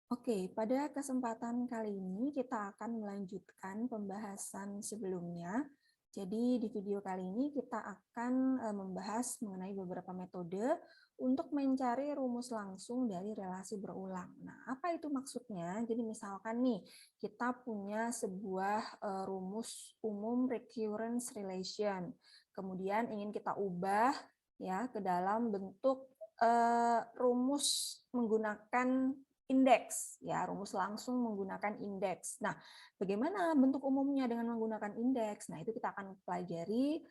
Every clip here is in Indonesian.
Oke, pada kesempatan kali ini kita akan melanjutkan pembahasan sebelumnya. Jadi di video kali ini kita akan membahas mengenai beberapa metode untuk mencari rumus langsung dari relasi berulang. Nah, apa itu maksudnya? Jadi misalkan nih, kita punya sebuah rumus umum recurrence relation. Kemudian ingin kita ubah ya ke dalam bentuk rumus menggunakan indeks, ya, rumus langsung menggunakan indeks. Nah, bagaimana bentuk umumnya dengan menggunakan indeks? Nah, itu kita akan pelajari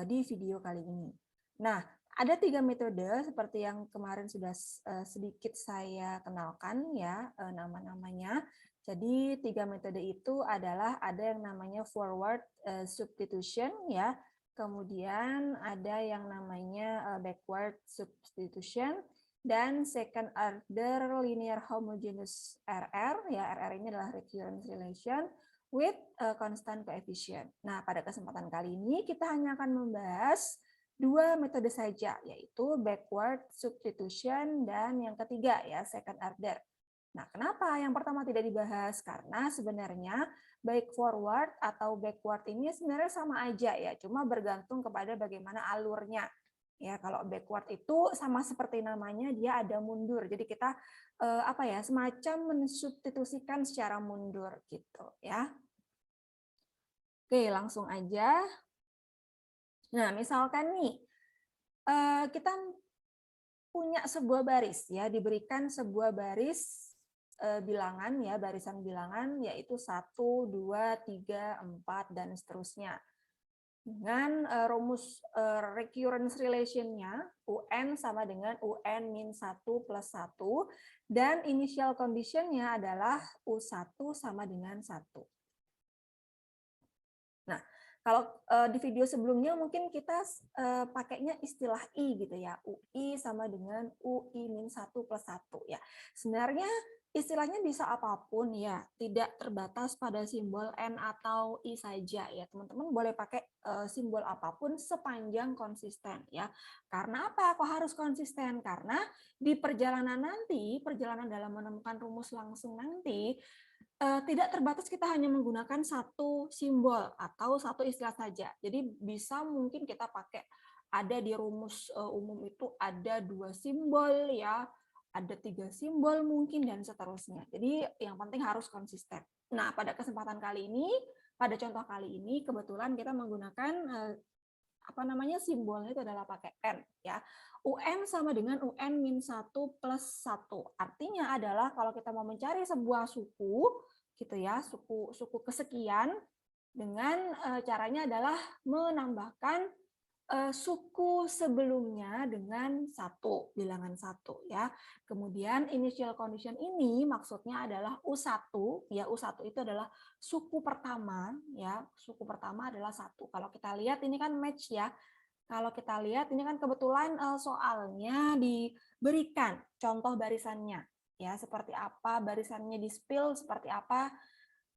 di video kali ini. Nah, ada 3 metode seperti yang kemarin sudah sedikit saya kenalkan ya nama-namanya. Jadi 3 metode itu adalah ada yang namanya forward substitution ya, kemudian ada yang namanya backward substitution, dan second order linear homogeneous RR, ya RR ini adalah recurrence relation with constant coefficient. Nah, pada kesempatan kali ini kita hanya akan membahas 2 metode saja, yaitu backward substitution dan yang ketiga ya second order. Nah, kenapa yang pertama tidak dibahas? Karena sebenarnya baik forward atau backward ini sebenarnya sama aja ya, cuma bergantung kepada bagaimana alurnya. Ya, kalau backward itu sama seperti namanya, dia ada mundur. Jadi kita apa ya, semacam mensubstitusikan secara mundur gitu ya. Oke, langsung aja. Nah, misalkan nih kita punya sebuah baris ya, diberikan sebuah baris bilangan ya, barisan bilangan yaitu 1, 2, 3, 4 dan seterusnya. Dengan rumus recurrence relation-nya, UN sama dengan UN min 1 plus 1, dan initial condition-nya adalah U1 sama dengan 1. Nah, kalau di video sebelumnya mungkin kita pakainya istilah I gitu ya, UI sama dengan UI min 1 plus 1 ya. Sebenarnya istilahnya bisa apapun ya, tidak terbatas pada simbol N atau I saja ya. Teman-teman boleh pakai simbol apapun sepanjang konsisten ya. Karena apa? Kok harus konsisten? Karena di perjalanan nanti, perjalanan dalam menemukan rumus langsung nanti, tidak terbatas kita hanya menggunakan satu simbol atau satu istilah saja. Jadi bisa mungkin kita pakai ada di rumus umum itu ada 2 simbol ya, ada 3 simbol mungkin dan seterusnya. Jadi yang penting harus konsisten. Nah, pada kesempatan kali ini, pada contoh kali ini kebetulan kita menggunakan apa namanya simbolnya itu adalah pakai N ya. UN sama dengan UN min 1 plus 1. Artinya adalah kalau kita mau mencari sebuah suku gitu ya, suku kesekian dengan caranya adalah menambahkan suku sebelumnya dengan bilangan 1 ya. Kemudian initial condition ini maksudnya adalah U1 ya, U1 itu adalah suku pertama ya, suku pertama adalah 1. Kalau kita lihat ini kan match ya. Kalau kita lihat ini kan kebetulan soalnya diberikan contoh barisannya ya, seperti apa barisannya di-spill seperti apa,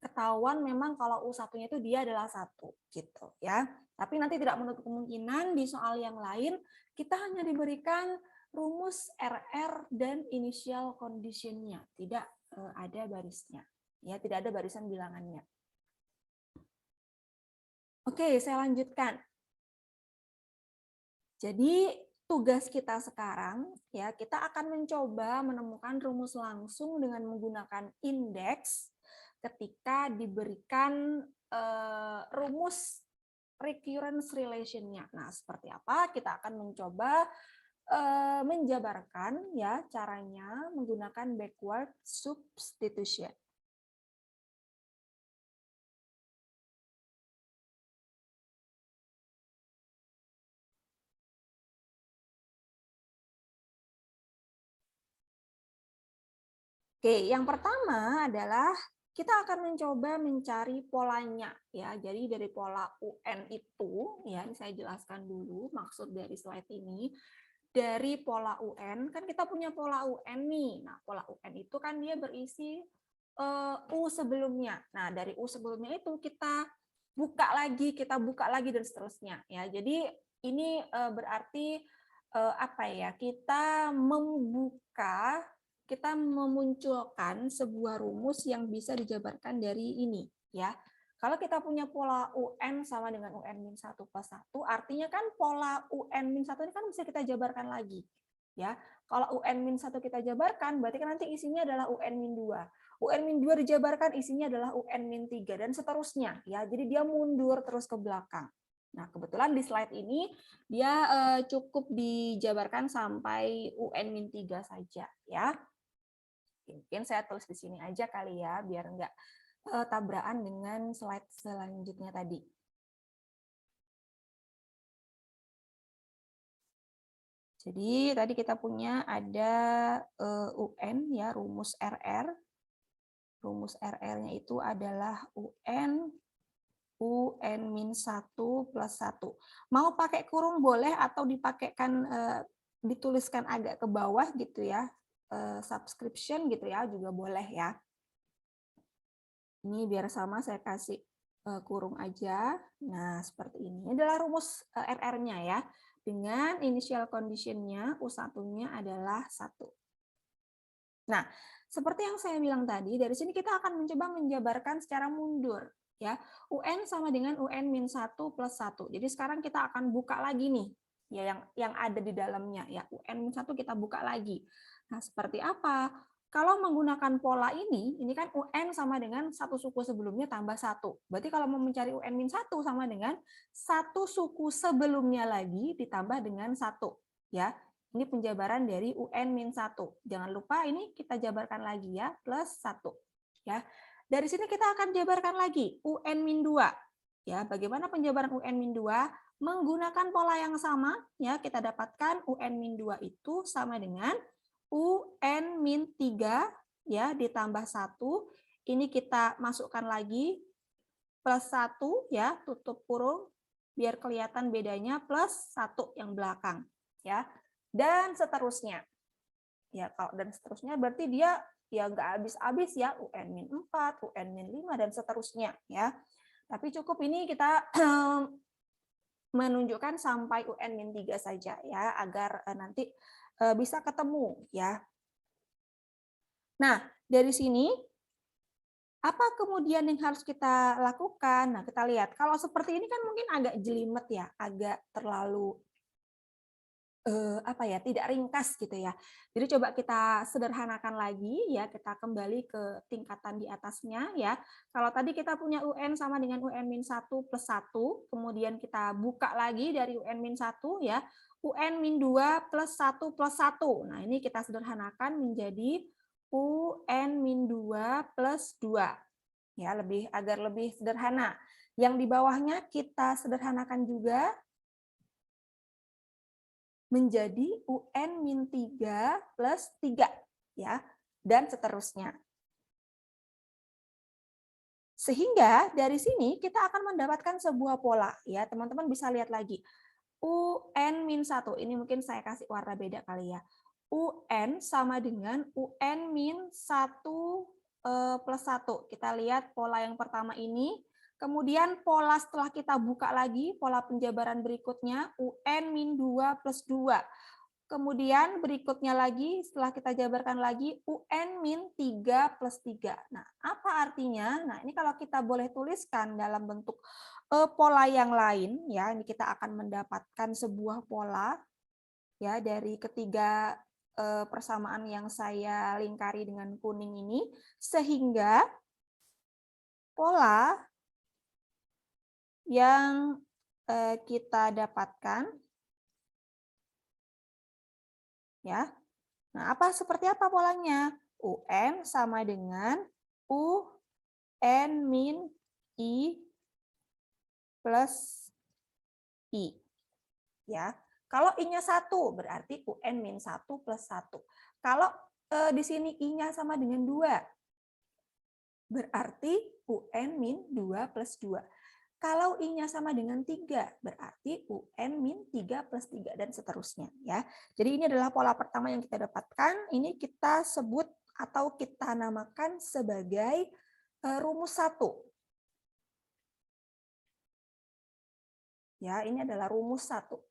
ketahuan memang kalau U1-nya itu dia adalah 1 gitu ya. Tapi nanti tidak menutup kemungkinan di soal yang lain kita hanya diberikan rumus RR dan initial condition-nya, tidak ada barisnya. Ya, tidak ada barisan bilangannya. Oke, saya lanjutkan. Jadi tugas kita sekarang ya, kita akan mencoba menemukan rumus langsung dengan menggunakan indeks ketika diberikan rumus recurrence relation-nya. Nah, seperti apa? Kita akan mencoba menjabarkan ya caranya menggunakan backward substitution. Oke, yang pertama adalah kita akan mencoba mencari polanya ya. Jadi dari pola UN itu ya, ini saya jelaskan dulu maksud dari slide ini. Dari pola UN kan kita punya pola UN nih. Nah, pola UN itu kan dia berisi U sebelumnya. Nah, dari U sebelumnya itu kita buka lagi dan seterusnya ya. Jadi ini berarti apa ya? Kita membuka kita memunculkan sebuah rumus yang bisa dijabarkan dari ini, ya. Kalau kita punya pola UN sama dengan UN-1 plus 1, artinya kan pola UN-1 ini kan bisa kita jabarkan lagi. Ya, kalau UN-1 kita jabarkan, berarti kan nanti isinya adalah UN-2. UN-2 dijabarkan, isinya adalah UN-3, dan seterusnya. Ya, jadi dia mundur terus ke belakang. Nah, kebetulan di slide ini dia cukup dijabarkan sampai UN-3 saja. Ya. Mungkin saya tulis di sini aja kali ya, biar nggak tabrakan dengan slide selanjutnya tadi. Jadi tadi kita punya ada UN ya, rumus RR. Rumus RR-nya itu adalah UN-1 plus 1. Mau pakai kurung boleh atau dipakaikan dituliskan agak ke bawah gitu ya. Subscription gitu ya juga boleh ya. Ini biar sama saya kasih kurung aja. Nah, seperti ini. Ini adalah rumus RR-nya ya. Dengan initial condition-nya, U1-nya adalah 1. Nah, seperti yang saya bilang tadi, dari sini kita akan mencoba menjabarkan secara mundur. Ya, UN sama dengan UN-1 plus 1. Jadi sekarang kita akan buka lagi nih, ya yang ada di dalamnya. Ya, UN-1 kita buka lagi. Nah, seperti apa? Kalau menggunakan pola ini kan UN sama dengan satu suku sebelumnya tambah 1. Berarti kalau mau mencari UN-1 sama dengan satu suku sebelumnya lagi ditambah dengan 1. Ya, ini penjabaran dari UN-1. Jangan lupa ini kita jabarkan lagi ya, plus 1. Ya. Dari sini kita akan jabarkan lagi UN-2. Ya, bagaimana penjabaran UN-2? Menggunakan pola yang sama, ya kita dapatkan UN-2 itu sama dengan UN-3 ya ditambah 1. Ini kita masukkan lagi plus 1 ya, tutup kurung biar kelihatan bedanya plus 1 yang belakang ya. Dan seterusnya. Ya, kalau dan seterusnya berarti dia ya nggak habis-habis ya, UN-4, UN-5 dan seterusnya ya. Tapi cukup ini kita menunjukkan sampai UN-3 saja ya, agar nanti bisa ketemu ya. Nah, dari sini apa kemudian yang harus kita lakukan? Nah, kita lihat. Kalau seperti ini kan mungkin agak jelimet ya, agak terlalu apa ya, tidak ringkas gitu ya. Jadi coba kita sederhanakan lagi ya, kita kembali ke tingkatan di atasnya ya. Kalau tadi kita punya UN sama dengan UN-1 plus 1, kemudian kita buka lagi dari UN-1 ya, UN-2 plus 1 plus 1. Nah, ini kita sederhanakan menjadi UN-2 plus 2. Ya, agar lebih sederhana. Yang di bawahnya kita sederhanakan juga menjadi UN-3 plus 3 ya, dan seterusnya. Sehingga dari sini kita akan mendapatkan sebuah pola ya, teman-teman bisa lihat lagi. UN-1, ini mungkin saya kasih warna beda kali ya. UN sama dengan UN-1 plus 1. Kita lihat pola yang pertama ini. Kemudian pola setelah kita buka lagi, pola penjabaran berikutnya UN-2 plus 2. Kemudian berikutnya lagi, setelah kita jabarkan lagi, UN-3 plus 3. Nah, apa artinya? Nah, ini kalau kita boleh tuliskan dalam bentuk pola yang lain, ya, ini kita akan mendapatkan sebuah pola ya dari ketiga persamaan yang saya lingkari dengan kuning ini, sehingga pola yang kita dapatkan ya. Nah, seperti apa polanya? UN sama dengan UN min I plus I. Ya. Kalau I-nya 1 berarti UN min 1 plus 1. Kalau di sini I-nya sama dengan 2 berarti UN min 2 plus 2. Kalau I-nya sama dengan 3, berarti UN min 3 plus 3, dan seterusnya. Ya. Jadi ini adalah pola pertama yang kita dapatkan. Ini kita sebut atau kita namakan sebagai rumus 1. Ya, ini adalah rumus 1.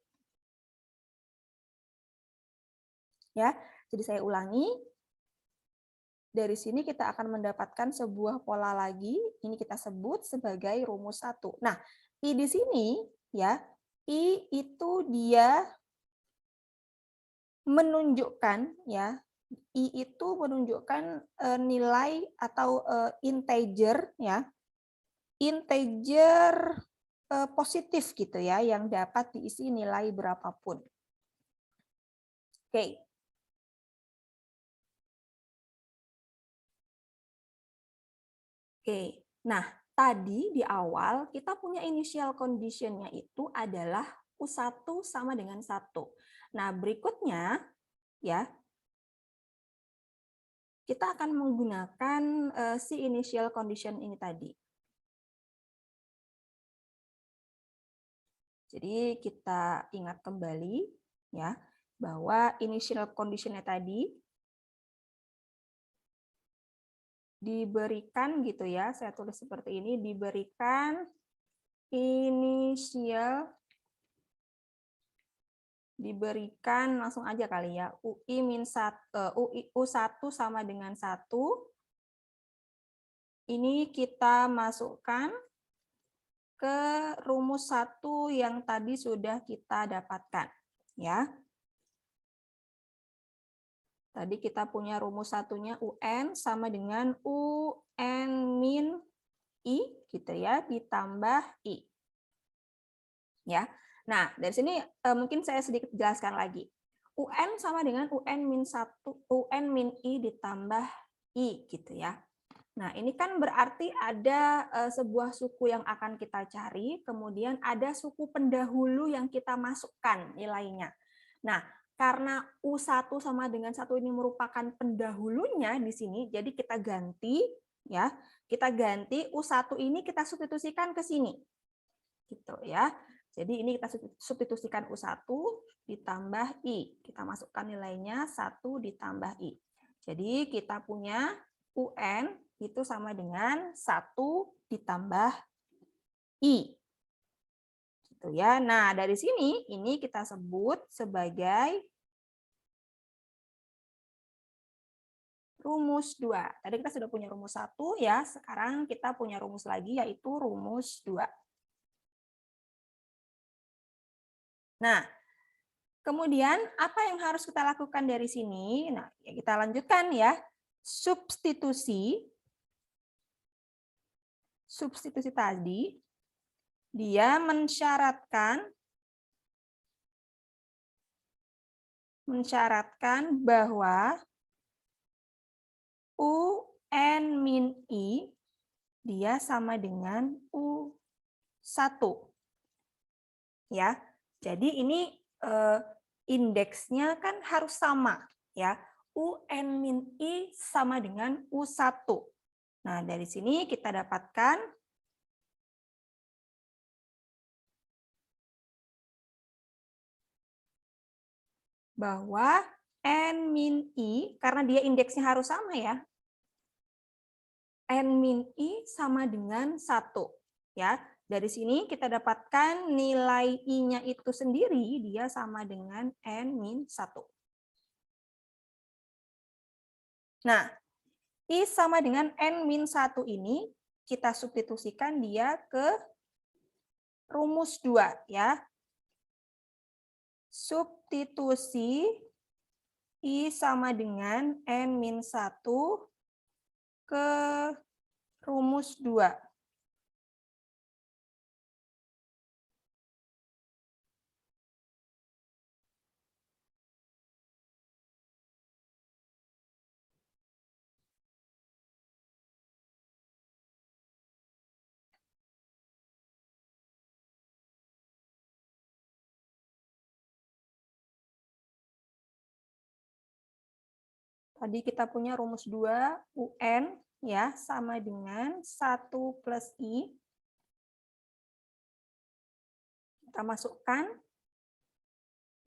Ya, jadi saya ulangi. dari sini kita akan mendapatkan sebuah pola lagi, ini kita sebut sebagai rumus 1. Nah, I di sini ya, I itu dia menunjukkan ya, I itu menunjukkan nilai atau integer ya, integer positif gitu ya, yang dapat diisi nilai berapapun. Oke. Oke. Nah, tadi di awal kita punya initial condition-nya itu adalah U1 sama dengan 1. Nah, berikutnya ya, kita akan menggunakan si initial condition ini tadi. Jadi kita ingat kembali ya, bahwa initial condition-nya tadi diberikan gitu ya, saya tulis seperti ini, diberikan initial, diberikan langsung aja kali ya, U1 sama dengan 1, ini kita masukkan ke rumus 1 yang tadi sudah kita dapatkan ya. Tadi kita punya rumus satunya UN sama dengan UN min I gitu ya, ditambah I. Ya. Nah, dari sini mungkin saya sedikit jelaskan lagi. UN sama dengan UN min 1, UN min I ditambah I gitu ya. Nah, ini kan berarti ada sebuah suku yang akan kita cari, kemudian ada suku pendahulu yang kita masukkan nilainya. Nah, karena U1 sama dengan 1 ini merupakan pendahulunya di sini, jadi kita ganti ya. Kita ganti U1 ini kita substitusikan ke sini. Gitu ya. Jadi ini kita substitusikan U1 ditambah I. Kita masukkan nilainya 1 ditambah I. Jadi kita punya UN itu sama dengan 1 ditambah I. Gitu ya. Nah, dari sini ini kita sebut sebagai rumus 2. Tadi kita sudah punya rumus 1 ya, sekarang kita punya rumus lagi yaitu rumus 2. Nah, kemudian apa yang harus kita lakukan dari sini? Nah, ya kita lanjutkan ya. Substitusi tadi dia mensyaratkan bahwa UN min I dia sama dengan U1. Ya. Jadi ini indeksnya kan harus sama ya. UN min I sama dengan U1. Nah, dari sini kita dapatkan bahwa N min I, karena dia indeksnya harus sama ya, N min I sama dengan 1. Ya. Dari sini kita dapatkan nilai I-nya itu sendiri, dia sama dengan N min 1. Nah, I sama dengan N min 1 ini, kita substitusikan dia ke rumus 2. Ya. Substitusi I sama dengan N min 1 ke rumus 2. Tadi kita punya rumus 2, UN ya sama dengan 1 plus I. Kita masukkan.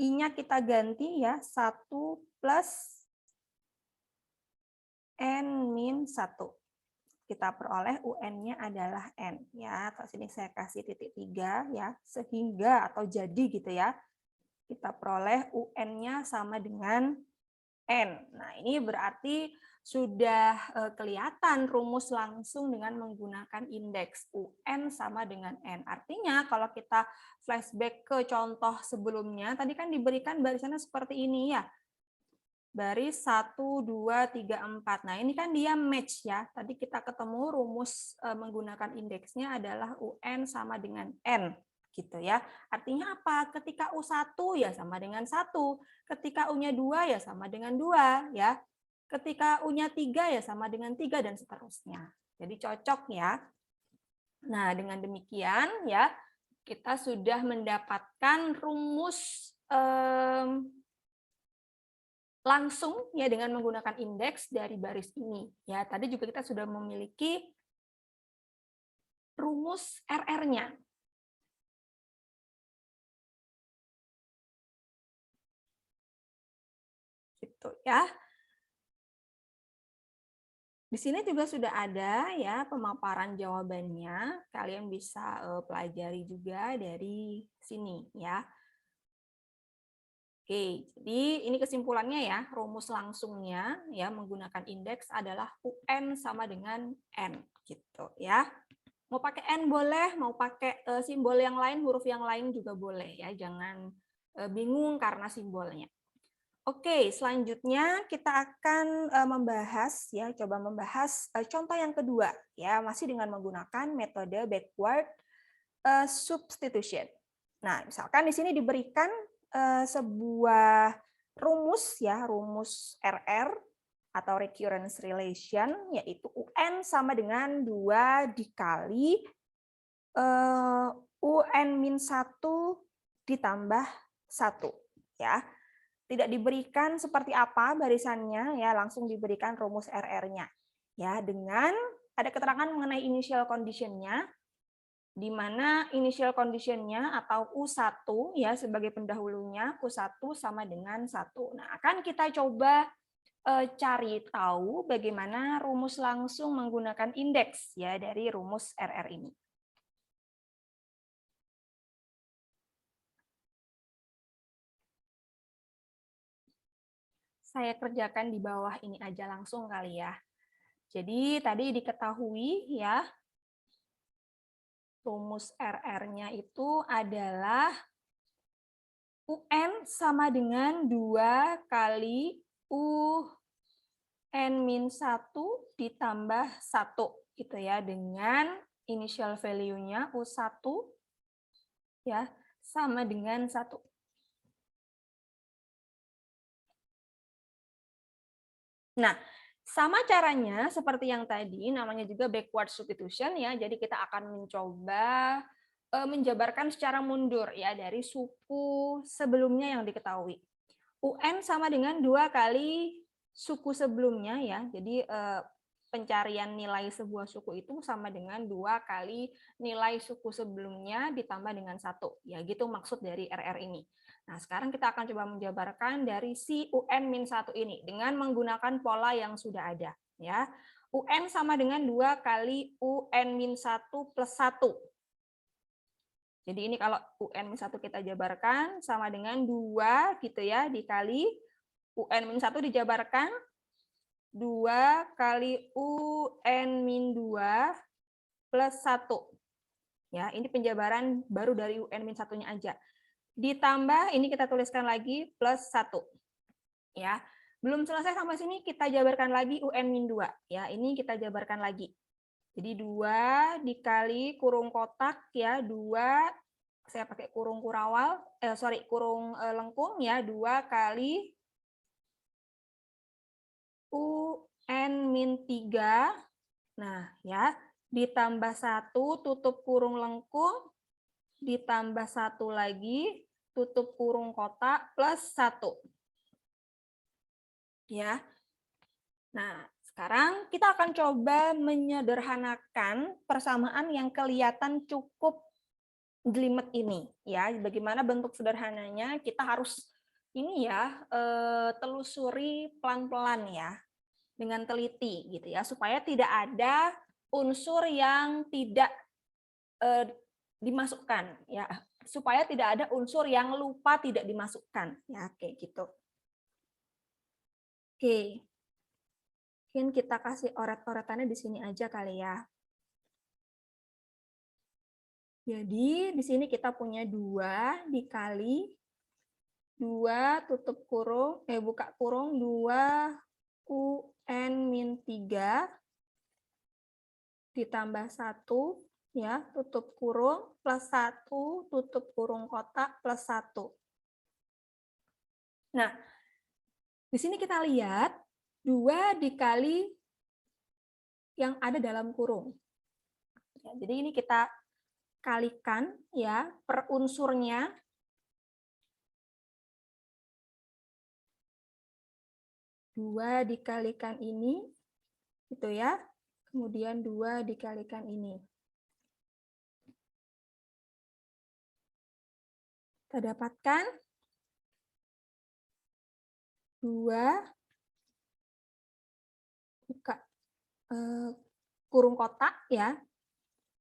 I-nya kita ganti ya, 1 plus N min 1. Kita peroleh UN-nya adalah N. Ya, atau sini saya kasih titik 3 ya, sehingga atau jadi gitu ya. Kita peroleh UN-nya sama dengan N. Nah, ini berarti sudah kelihatan rumus langsung dengan menggunakan indeks UN sama dengan N. Artinya kalau kita flashback ke contoh sebelumnya, tadi kan diberikan barisannya seperti ini ya. Baris 1, 2, 3, 4. Nah, ini kan dia match ya. Tadi kita ketemu rumus menggunakan indeksnya adalah UN sama dengan N. Gitu ya. Artinya apa? Ketika U1 ya sama dengan 1. Ketika U-nya 2 ya sama dengan 2. Ya. Ketika U-nya 3 ya sama dengan 3 dan seterusnya. Jadi cocok ya. Nah, dengan demikian ya kita sudah mendapatkan rumus langsung ya dengan menggunakan indeks dari baris ini. Ya, tadi juga kita sudah memiliki rumus RR-nya. Gitu ya. Di sini juga sudah ada ya pemaparan jawabannya. Kalian bisa pelajari juga dari sini ya. Oke, jadi ini kesimpulannya ya, rumus langsungnya ya menggunakan indeks adalah UN sama dengan N gitu ya. Mau pakai N boleh, mau pakai simbol yang lain, huruf yang lain juga boleh ya. Jangan bingung karena simbolnya. Oke, selanjutnya kita akan membahas ya, coba membahas contoh yang kedua ya, masih dengan menggunakan metode backward substitution. Nah, misalkan di sini diberikan sebuah rumus ya, rumus RR atau recurrence relation, yaitu UN sama dengan 2 dikali UN-1 ditambah 1 ya. Tidak diberikan seperti apa barisannya ya, langsung diberikan rumus RR-nya ya, dengan ada keterangan mengenai initial condition-nya, di mana initial condition-nya atau U1 ya sebagai pendahulunya, U1 sama dengan 1. Nah, akan kita coba cari tahu bagaimana rumus langsung menggunakan indeks ya dari rumus RR ini. Saya kerjakan di bawah ini aja langsung kali ya. Jadi tadi diketahui ya, rumus RR-nya itu adalah UN sama dengan 2 kali UN-1 ditambah 1 gitu ya, dengan initial value-nya U1 ya sama dengan 1. Nah, sama caranya seperti yang tadi, namanya juga backward substitution ya. Jadi kita akan mencoba menjabarkan secara mundur ya dari suku sebelumnya yang diketahui. UN sama dengan 2 kali suku sebelumnya ya. Jadi pencarian nilai sebuah suku itu sama dengan 2 kali nilai suku sebelumnya ditambah dengan 1. Ya, gitu maksud dari RR ini. Nah, sekarang kita akan coba menjabarkan dari si UN-1 ini dengan menggunakan pola yang sudah ada ya. UN sama dengan 2 kali UN-1 plus 1. Jadi ini kalau UN-1 kita jabarkan sama dengan 2 gitu ya, dikali UN-1 dijabarkan 2 kali UN-2 plus 1. Ya, ini penjabaran baru dari UN-1-nya aja. Ditambah, ini kita tuliskan lagi, plus 1. Ya, belum selesai sampai sini, kita jabarkan lagi UN-2. Ya, ini kita jabarkan lagi. Jadi 2 dikali kurung kotak, ya, 2, saya pakai kurung kurawal, kurung lengkung, ya, 2 kali UN-3, nah ya, ditambah 1 tutup kurung lengkung, ditambah 1 lagi, tutup kurung kotak, plus 1. Ya. Nah, sekarang kita akan coba menyederhanakan persamaan yang kelihatan cukup jelimet ini. Ya, bagaimana bentuk sederhananya, kita harus ini ya, telusuri pelan-pelan ya, dengan teliti gitu ya, supaya tidak ada unsur yang tidak dimasukkan ya, supaya tidak ada unsur yang lupa tidak dimasukkan ya, kayak gitu. Oke. Mungkin kita kasih oret-oretannya di sini aja kali ya. Jadi di sini kita punya 2 dikali 2 tutup kurung, buka kurung 2 UN min 3 ditambah 1 ya, tutup kurung plus 1 tutup kurung kotak plus 1. Nah, di sini kita lihat 2 dikali yang ada dalam kurung. Ya, jadi ini kita kalikan ya per unsurnya. Dua dikalikan ini, gitu ya. Kemudian 2 dikalikan ini. Kita dapatkan 2 buka kurung kotak ya.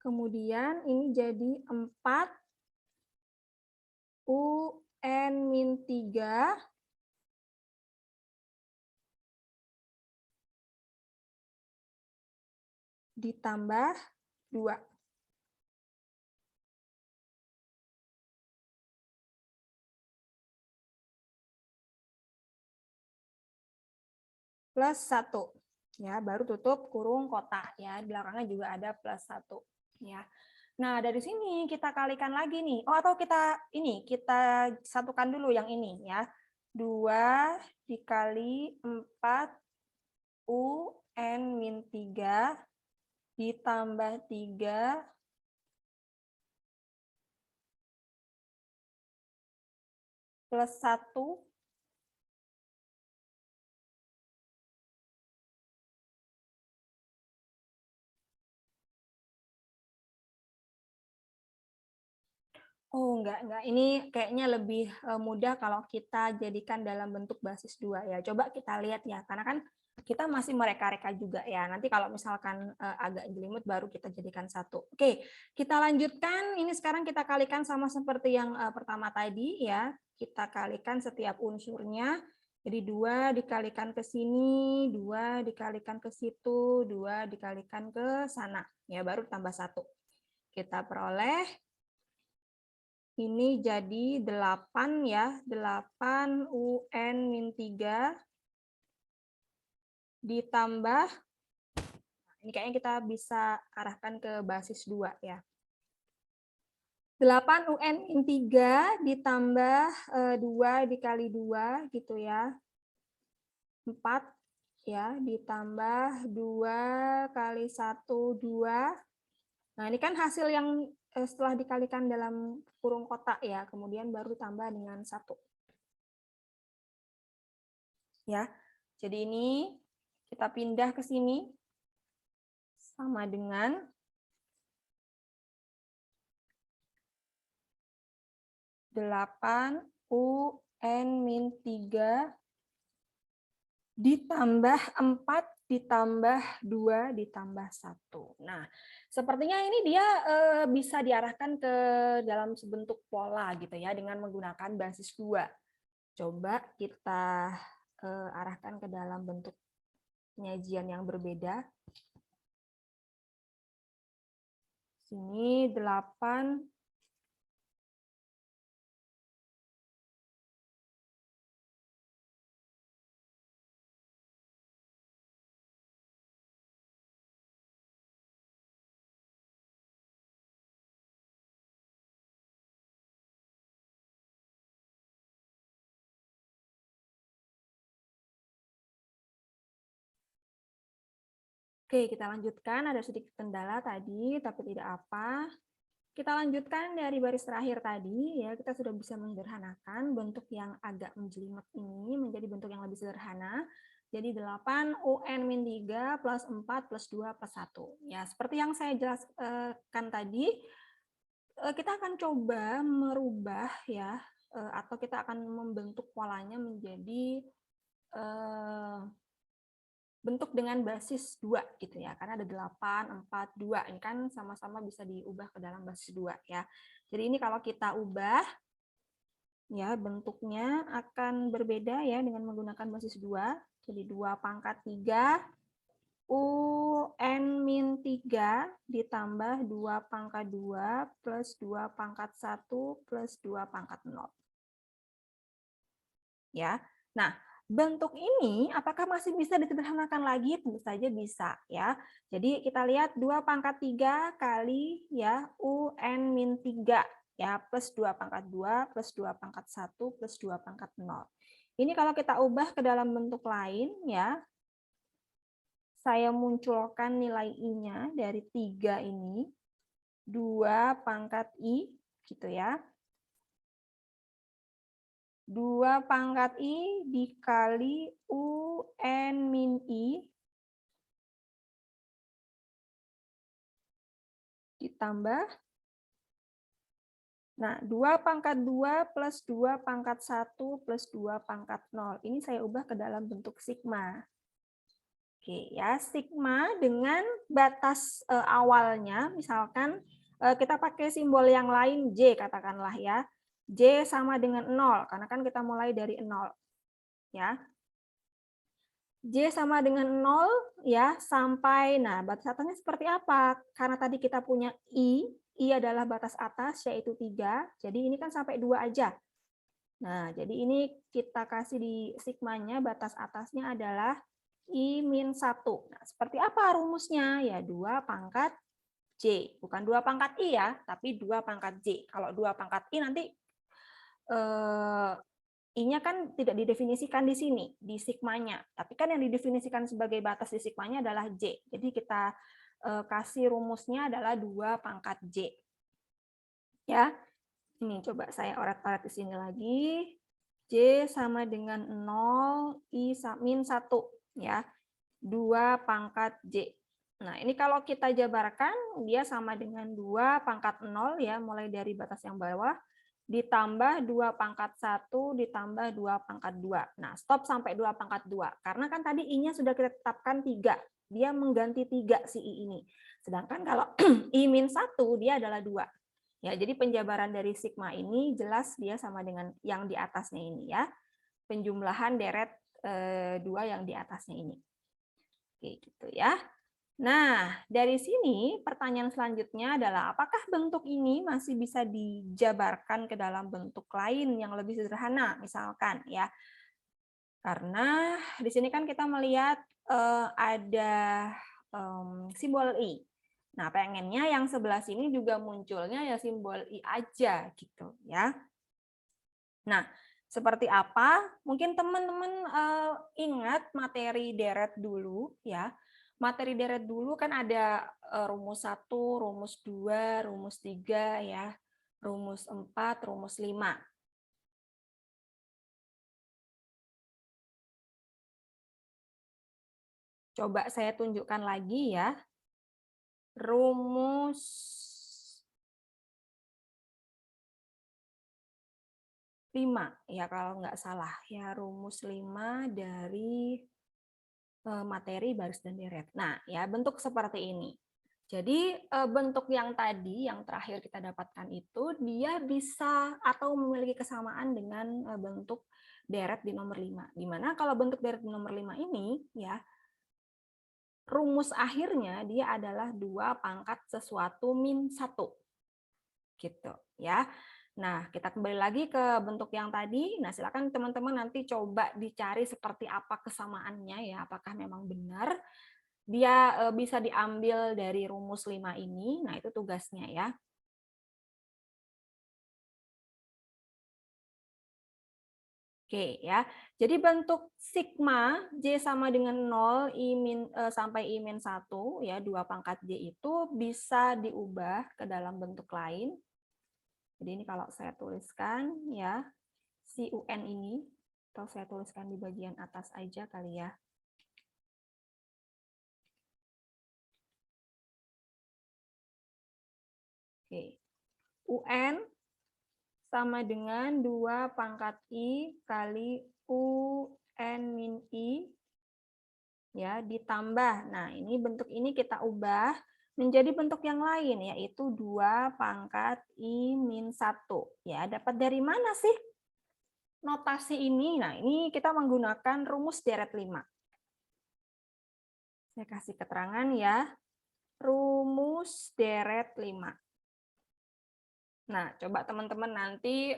Kemudian ini jadi 4 UN min 3 ditambah 2. Plus 1. Ya, baru tutup kurung kotak ya. Di belakangnya juga ada plus 1 ya. Nah, dari sini kita kalikan lagi nih. Oh, atau kita satukan dulu yang ini ya. 2 dikali 4 UN min 3 ditambah 3 plus 1 Oh, enggak. Ini kayaknya lebih mudah kalau kita jadikan dalam bentuk basis 2 ya. Coba kita lihat ya, karena kan kita masih mereka-reka juga ya. Nanti kalau misalkan agak jelimet baru kita jadikan 1. Oke, kita lanjutkan. Ini sekarang kita kalikan sama seperti yang pertama tadi ya. Kita kalikan setiap unsurnya. Jadi 2 dikalikan ke sini, 2 dikalikan ke situ, 2 dikalikan ke sana. Ya, baru tambah 1. Kita peroleh ini jadi 8 ya, 8 UN min 3 ditambah, ini kayaknya kita bisa arahkan ke basis 2 ya. 8 UN min 3 ditambah 2 dikali 2 gitu ya. 4 ya, ditambah 2 kali 1, 2. Nah, ini kan hasil yang setelah dikalikan dalam kurung kotak ya, kemudian baru tambah dengan 1. Ya, jadi ini kita pindah ke sini sama dengan 8 UN min 3 ditambah 4 ditambah 2 ditambah 1. Nah, sepertinya ini dia bisa diarahkan ke dalam sebentuk pola gitu ya dengan menggunakan basis 2. Coba kita arahkan ke dalam bentuk penyajian yang berbeda. Sini 8 Oke, kita lanjutkan. Ada sedikit kendala tadi, tapi tidak apa. Kita lanjutkan dari baris terakhir tadi, ya kita sudah bisa menyederhanakan bentuk yang agak menjelimet ini menjadi bentuk yang lebih sederhana. Jadi 8 UN min 3 plus 4 plus 2 plus 1. Ya, seperti yang saya jelaskan tadi, kita akan coba merubah ya, atau kita akan membentuk polanya menjadi bentuk dengan basis 2 gitu ya. Karena ada 8, 4, 2. Ini kan sama-sama bisa diubah ke dalam basis 2 ya. Jadi ini kalau kita ubah ya bentuknya akan berbeda ya dengan menggunakan basis 2. Jadi 2 pangkat 3 UN min 3 ditambah 2 pangkat 2 plus 2 pangkat 1 plus 2 pangkat 0. Ya. Nah, bentuk ini apakah masih bisa disederhanakan lagi? Tentu saja bisa ya. Jadi kita lihat 2 pangkat 3 kali ya UN min 3 ya plus 2 pangkat 2 plus 2 pangkat 1 plus 2 pangkat 0. Ini kalau kita ubah ke dalam bentuk lain ya, saya munculkan nilai I-nya dari 3 ini, 2 pangkat I, gitu ya. 2 pangkat I dikali UN min I, ditambah, nah 2 pangkat 2 plus 2 pangkat 1 plus 2 pangkat 0. Ini saya ubah ke dalam bentuk sigma. Oke ya, sigma dengan batas awalnya, misalkan kita pakai simbol yang lain J katakanlah ya. J sama dengan 0, karena kan kita mulai dari 0. Ya. J sama dengan 0 ya sampai, nah batas atasnya seperti apa? Karena tadi kita punya I adalah batas atas yaitu 3, jadi ini kan sampai 2 aja. Nah, jadi ini kita kasih di sigmanya, batas atasnya adalah I-1. Nah, seperti apa rumusnya? Ya 2 pangkat J. Bukan 2 pangkat I ya, tapi 2 pangkat J. Kalau 2 pangkat I nanti I-nya kan tidak didefinisikan di sini, di sigmanya. Tapi kan yang didefinisikan sebagai batas di sigmanya adalah J. Jadi kita kasih rumusnya adalah 2 pangkat J. Ya, ini coba saya oret-oret di sini lagi. J sama dengan 0, I min 1. Ya, 2 pangkat J. Nah, ini kalau kita jabarkan, dia sama dengan 2 pangkat 0, ya, mulai dari batas yang bawah, ditambah 2 pangkat 1, ditambah 2 pangkat 2. Nah, stop sampai 2 pangkat 2. Karena kan tadi I-nya sudah kita tetapkan 3. Dia mengganti 3 si I ini. Sedangkan kalau I min 1, dia adalah 2. Ya, jadi penjabaran dari sigma ini jelas dia sama dengan yang di atasnya ini ya. Penjumlahan deret 2 yang di atasnya ini. Oke, gitu ya. Nah, dari sini pertanyaan selanjutnya adalah apakah bentuk ini masih bisa dijabarkan ke dalam bentuk lain yang lebih sederhana, misalkan ya. Karena di sini kan kita melihat ada simbol I. Nah, pengennya yang sebelah sini juga munculnya ya simbol I aja gitu ya. Nah, seperti apa? Mungkin teman-teman ingat materi deret dulu ya. Materi deret dulu kan ada rumus 1, rumus 2, rumus 3 ya, rumus 4, rumus 5. Coba saya tunjukkan lagi ya. Rumus 5 ya kalau nggak salah ya, rumus 5 dari materi baris dan deret. Nah, ya bentuk seperti ini. Jadi bentuk yang tadi yang terakhir kita dapatkan itu dia bisa atau memiliki kesamaan dengan bentuk deret di nomor 5. Dimana kalau bentuk deret di nomor 5 ini ya rumus akhirnya dia adalah 2 pangkat sesuatu min 1. Gitu ya. Nah, kita kembali lagi ke bentuk yang tadi. Nah, silakan teman-teman nanti coba dicari seperti apa kesamaannya ya, apakah memang benar dia bisa diambil dari rumus 5 ini. Nah, itu tugasnya ya. Oke ya. Jadi bentuk sigma J sama dengan 0 sampai I-1 ya, 2 pangkat J itu bisa diubah ke dalam bentuk lain. Jadi ini kalau saya tuliskan ya, si UN ini, atau saya tuliskan di bagian atas aja kali ya. Oke. UN sama dengan 2 pangkat I kali UN min I ya, ditambah. Nah, ini bentuk ini kita ubah menjadi bentuk yang lain, yaitu 2 pangkat I min 1. Ya, dapat dari mana sih notasi ini? Nah, ini kita menggunakan rumus deret 5. Saya kasih keterangan ya. Rumus deret 5. Nah, coba teman-teman nanti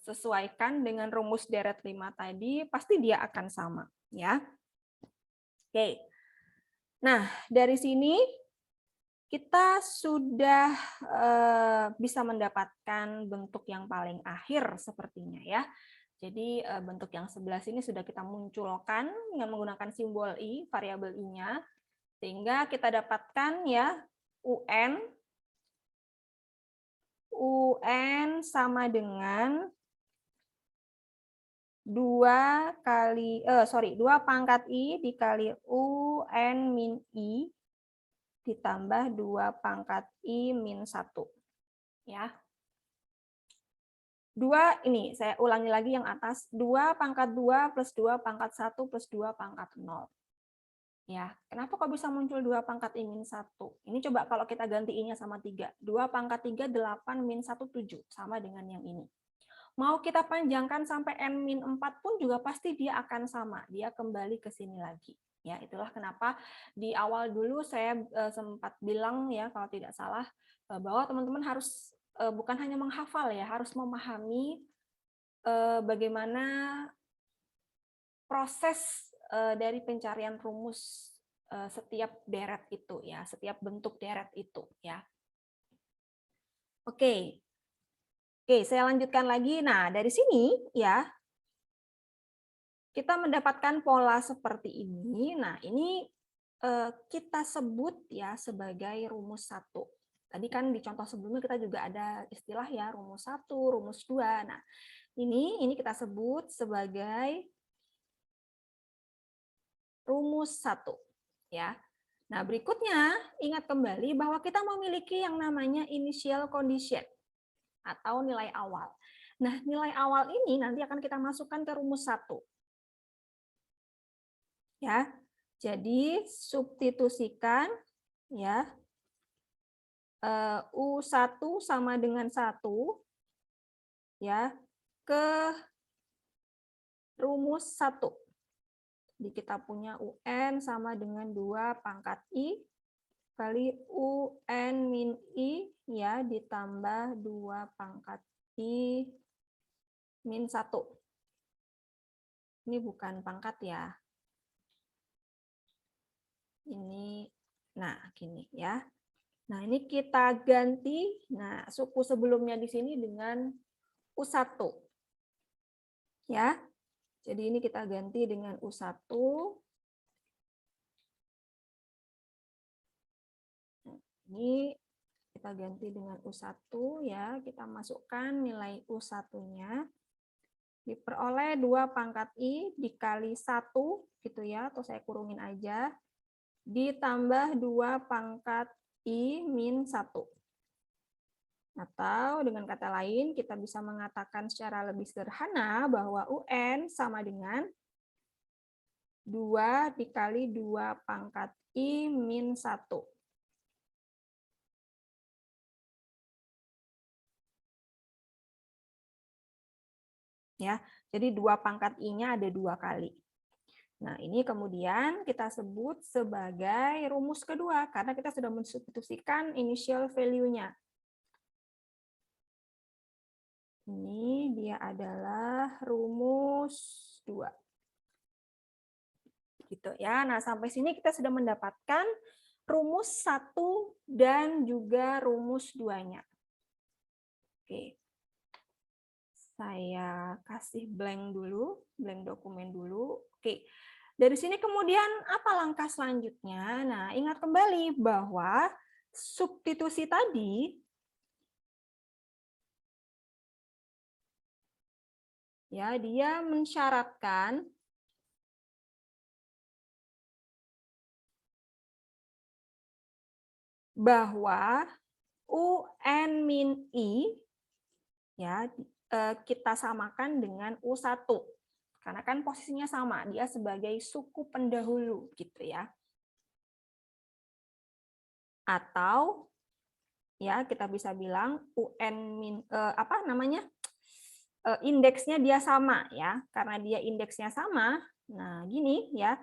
sesuaikan dengan rumus deret 5 tadi, pasti dia akan sama. Ya. Oke. Nah, dari sini kita sudah bisa mendapatkan bentuk yang paling akhir sepertinya ya. Jadi bentuk yang sebelah sini sudah kita munculkan dengan menggunakan simbol I, variabel I-nya, sehingga kita dapatkan ya UN sama dengan 2 pangkat I dikali UN min I ditambah 2 pangkat I min 1. Ya. 2 ini, saya ulangi lagi yang atas, 2 pangkat 2 plus 2 pangkat 1 plus 2 pangkat 0. Ya, kenapa kok bisa muncul 2 pangkat I min 1? Ini coba kalau kita ganti I-nya sama 3. 2 pangkat 3, 8 min 1, 7. Sama dengan yang ini. Mau kita panjangkan sampai N min 4 pun juga pasti dia akan sama. Dia kembali ke sini lagi. Ya, itulah kenapa di awal dulu saya sempat bilang ya, kalau tidak salah, bahwa teman-teman harus bukan hanya menghafal ya, harus memahami bagaimana proses dari pencarian rumus setiap deret itu ya, setiap bentuk deret itu ya. Oke. Oke, saya lanjutkan lagi. Nah, dari sini ya kita mendapatkan pola seperti ini. Nah, ini kita sebut ya sebagai rumus 1. Tadi kan di contoh sebelumnya kita juga ada istilah ya rumus 1, rumus 2. Nah, ini kita sebut sebagai rumus 1 ya. Nah, berikutnya ingat kembali bahwa kita memiliki yang namanya initial condition atau nilai awal. Nah, nilai awal ini nanti akan kita masukkan ke rumus 1. Ya. Jadi substitusikan ya U1 sama dengan 1 ya ke rumus 1. Jadi kita punya UN sama dengan 2 pangkat I kali UN min I ya ditambah 2 pangkat I min 1. Ini bukan pangkat ya. Ini, nah gini ya. Nah ini kita ganti, nah suku sebelumnya di sini dengan U1. Ya, jadi ini kita ganti dengan U1. Ini kita ganti dengan U1 ya, kita masukkan nilai U1-nya. Diperoleh 2 pangkat I dikali 1 gitu ya, atau saya kurungin aja. Ditambah 2 pangkat I min 1. Atau dengan kata lain, kita bisa mengatakan secara lebih sederhana bahwa UN sama dengan 2 dikali 2 pangkat I min 1. Ya, jadi 2 pangkat I-nya ada 2 kali. Nah, ini kemudian kita sebut sebagai rumus kedua, karena kita sudah mensubstitusikan initial value-nya. Ini dia adalah rumus 2. Gitu ya. Nah, sampai sini kita sudah mendapatkan rumus 1 dan juga rumus 2-nya. Oke. Saya kasih blank dulu, blank dokumen dulu. Oke. Dari sini kemudian apa langkah selanjutnya? Nah, ingat kembali bahwa substitusi tadi ya, dia mensyaratkan bahwa UN min I ya kita samakan dengan U1. Karena kan posisinya sama, dia sebagai suku pendahulu gitu ya. Atau ya kita bisa bilang UN min indeksnya dia sama ya. Karena dia indeksnya sama, nah gini ya.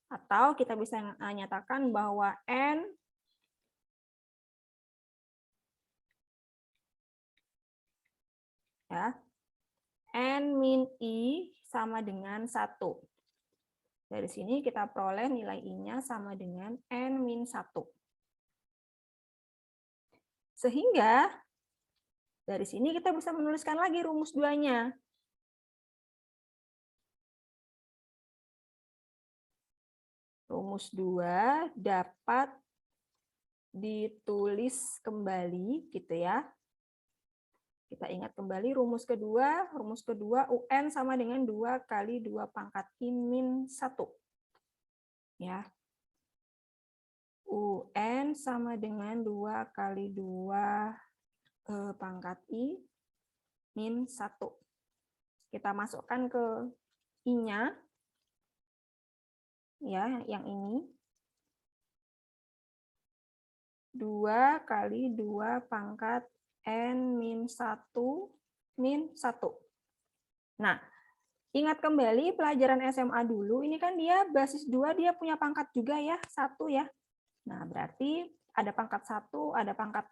Atau kita bisa nyatakan bahwa N ya, N min I sama dengan 1. Dari sini kita peroleh nilai I-nya sama dengan N min 1. Sehingga dari sini kita bisa menuliskan lagi rumus 2-nya. Rumus 2 dapat ditulis kembali gitu ya. Kita ingat kembali rumus kedua UN sama dengan 2 kali 2 pangkat I min 1. Ya. UN sama dengan 2 kali 2 pangkat I min 1. Kita masukkan ke I-nya. Ya, yang ini. 2 kali 2 pangkat N min 1 min 1. Nah, ingat kembali pelajaran SMA dulu, ini kan dia basis 2, dia punya pangkat juga ya, 1 ya. Nah, berarti ada pangkat 1, ada pangkat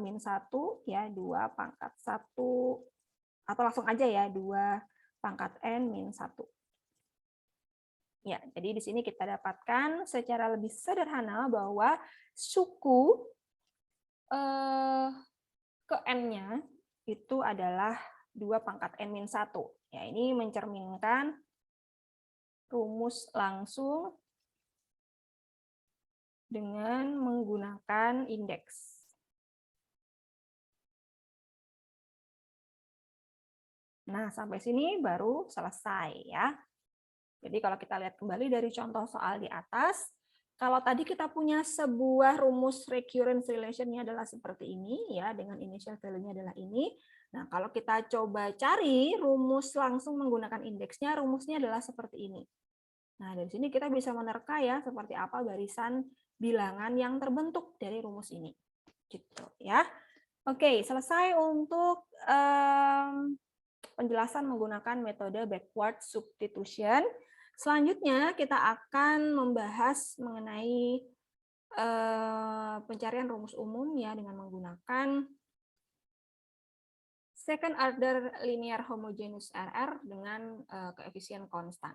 min 1, ya 2 pangkat 1, atau langsung aja ya, 2 pangkat N min 1. Ya, jadi di sini kita dapatkan secara lebih sederhana bahwa suku ke N-nya itu adalah 2 pangkat N min 1. Ya, ini mencerminkan rumus langsung dengan menggunakan indeks. Nah, sampai sini baru selesai ya. Jadi kalau kita lihat kembali dari contoh soal di atas, kalau tadi kita punya sebuah rumus recurrence relation-nya adalah seperti ini ya, dengan initial value-nya adalah ini. Nah, kalau kita coba cari rumus langsung menggunakan indeksnya, rumusnya adalah seperti ini. Nah, dari sini kita bisa menerka ya seperti apa barisan bilangan yang terbentuk dari rumus ini. Gitu ya. Oke, selesai untuk penjelasan menggunakan metode backward substitution. Selanjutnya kita akan membahas mengenai pencarian rumus umum ya dengan menggunakan second order linear homogeneous RR dengan koefisien konstan.